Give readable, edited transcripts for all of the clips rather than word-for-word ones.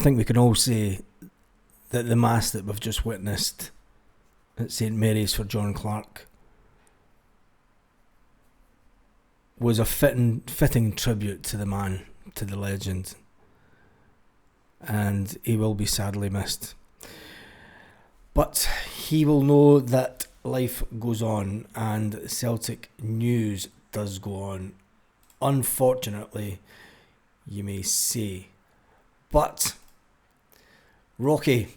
think we can all say that the mass that we've just witnessed at St Mary's for John Clarke was a fitting tribute to the man, to the legend, and he will be sadly missed. But he will know that life goes on and Celtic news does go on. Unfortunately, you may say. But Rocky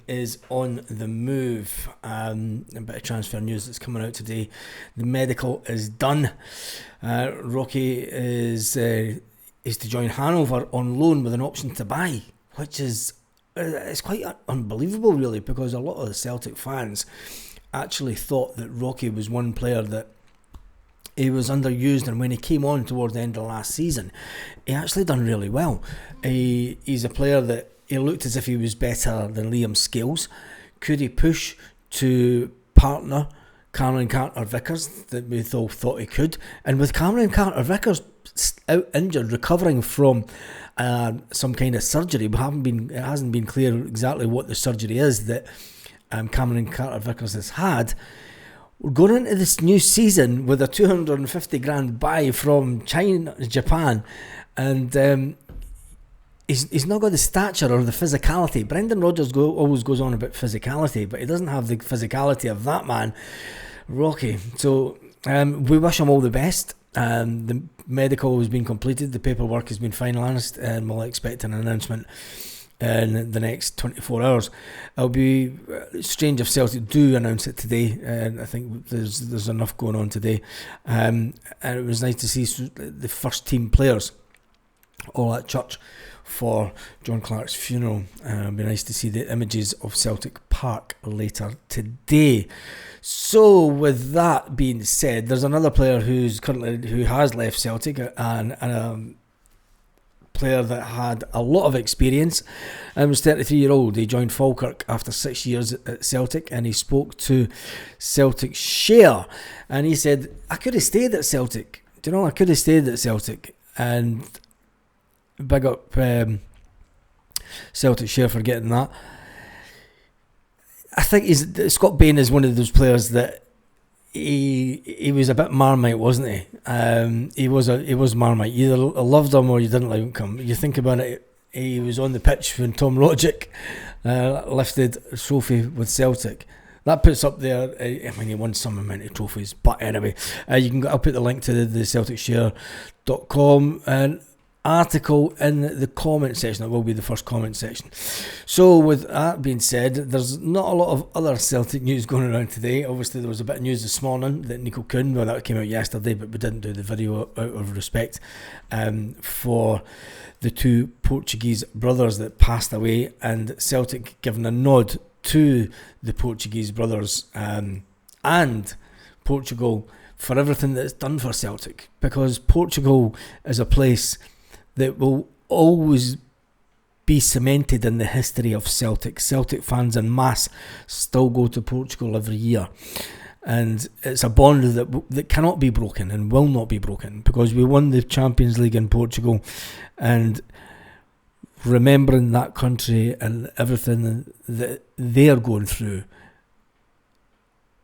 is on the move. A bit of transfer news that's coming out today. The medical is done. Rocky is to join Hanover on loan with an option to buy, which is it's quite unbelievable, really, because a lot of the Celtic fans actually thought that Rocky was one player that he was underused, and when he came on towards the end of last season, he actually done really well. He's a player that he looked as if he was better than Liam Scales. Could he push to partner Cameron Carter-Vickers that we all thought he could? And with Cameron Carter-Vickers out injured, recovering from some kind of surgery, it hasn't been clear exactly what the surgery is that Cameron Carter-Vickers has had. We're going into this new season with a 250 grand buy from Japan, and he's not got the stature or the physicality. Brendan Rodgers always goes on about physicality, but he doesn't have the physicality of that man, Rocky. So we wish him all the best. The medical has been completed, the paperwork has been finalised, and we'll expect an announcement in the next 24 hours. It'll be strange if Celtic do announce it today, and I think there's enough going on today. And it was nice to see the first team players all at church for John Clarke's funeral. It'll be nice to see the images of Celtic Park later today. So with that being said, there's another player who has left Celtic, and player that had a lot of experience and was 33-year-old. He joined Falkirk after 6 years at Celtic, and he spoke to Celtic Share, and he said, I could have stayed at Celtic. Do you know, I could have stayed at Celtic. And big up Celtic Share for getting that. I think Scott Bain is one of those players that he was a bit Marmite, wasn't he? He was Marmite. You either loved him or you didn't like him. You think about it, he was on the pitch when Tom Rogic lifted a trophy with Celtic. That puts up there, I mean, he won some amount of trophies, but anyway, I'll put the link to the CelticShare.com and article in the comment section. That will be the first comment section. So with that being said, there's not a lot of other Celtic news going around today. Obviously there was a bit of news this morning that Nico Kuhn, well, that came out yesterday, but we didn't do the video out of respect for the two Portuguese brothers that passed away, and Celtic giving a nod to the Portuguese brothers and Portugal for everything that's done for Celtic, because Portugal is a place that will always be cemented in the history of Celtic. Celtic fans en masse still go to Portugal every year, and it's a bond that cannot be broken and will not be broken, because we won the Champions League in Portugal, and remembering that country and everything that they're going through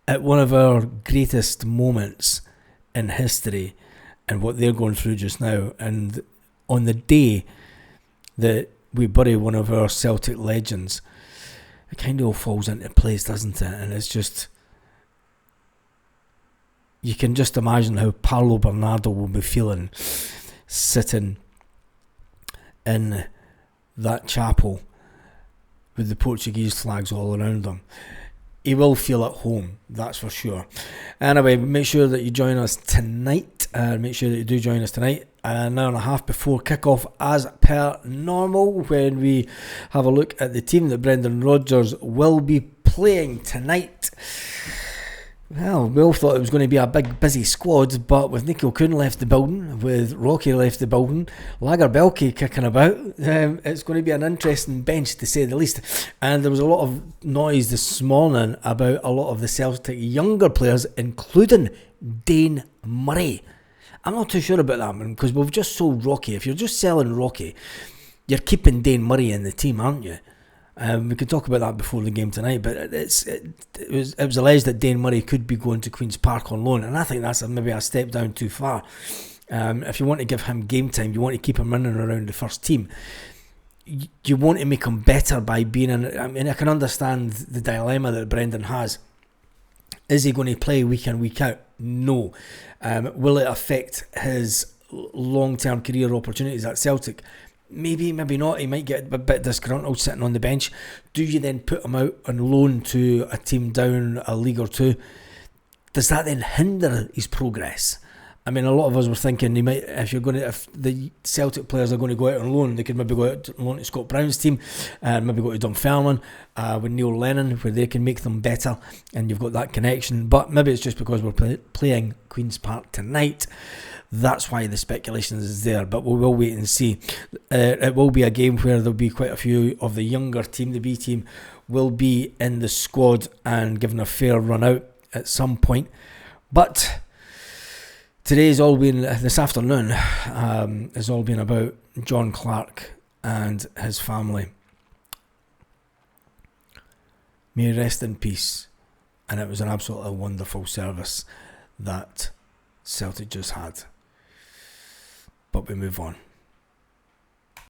at one of our greatest moments in history, and what they're going through just now, and on the day that we bury one of our Celtic legends, it kind of all falls into place, doesn't it? And it's just, you can just imagine how Paolo Bernardo will be feeling sitting in that chapel with the Portuguese flags all around him. He will feel at home, that's for sure. Anyway, make sure that you join us tonight. Make sure that you do join us tonight, an hour and a half before kick-off, as per normal, when we have a look at the team that Brendan Rodgers will be playing tonight. Well, we all thought it was going to be a big, busy squad, but with Nico Kuhn left the building, with Rocky left the building, Lagerbielke kicking about, it's going to be an interesting bench, to say the least. And there was a lot of noise this morning about a lot of the Celtic younger players, including Dane Murray. I'm not too sure about that, man, because we've just sold Rocky. If you're just selling Rocky, you're keeping Dane Murray in the team, aren't you? We could talk about that before the game tonight, but it was alleged that Dane Murray could be going to Queen's Park on loan, and I think that's maybe a step down too far. If you want to give him game time, you want to keep him running around the first team. You want to make him better by being in. I mean, I can understand the dilemma that Brendan has. Is he going to play week in, week out? No. Will it affect his long-term career opportunities at Celtic? Maybe, maybe not. He might get a bit disgruntled sitting on the bench. Do you then put him out on loan to a team down a league or two? Does that then hinder his progress? I mean, a lot of us were thinking he might, if the Celtic players are going to go out on loan, they could maybe go out on loan to Scott Brown's team, maybe go to Dunfermline with Neil Lennon, where they can make them better, and you've got that connection. But maybe it's just because we're playing Queen's Park tonight. That's why the speculation is there, but we will wait and see. It will be a game where there'll be quite a few of the younger team, the B team, will be in the squad and given a fair run out at some point. But this afternoon has all been about John Clark and his family. May he rest in peace. And it was an absolutely wonderful service that Celtic just had. But we move on.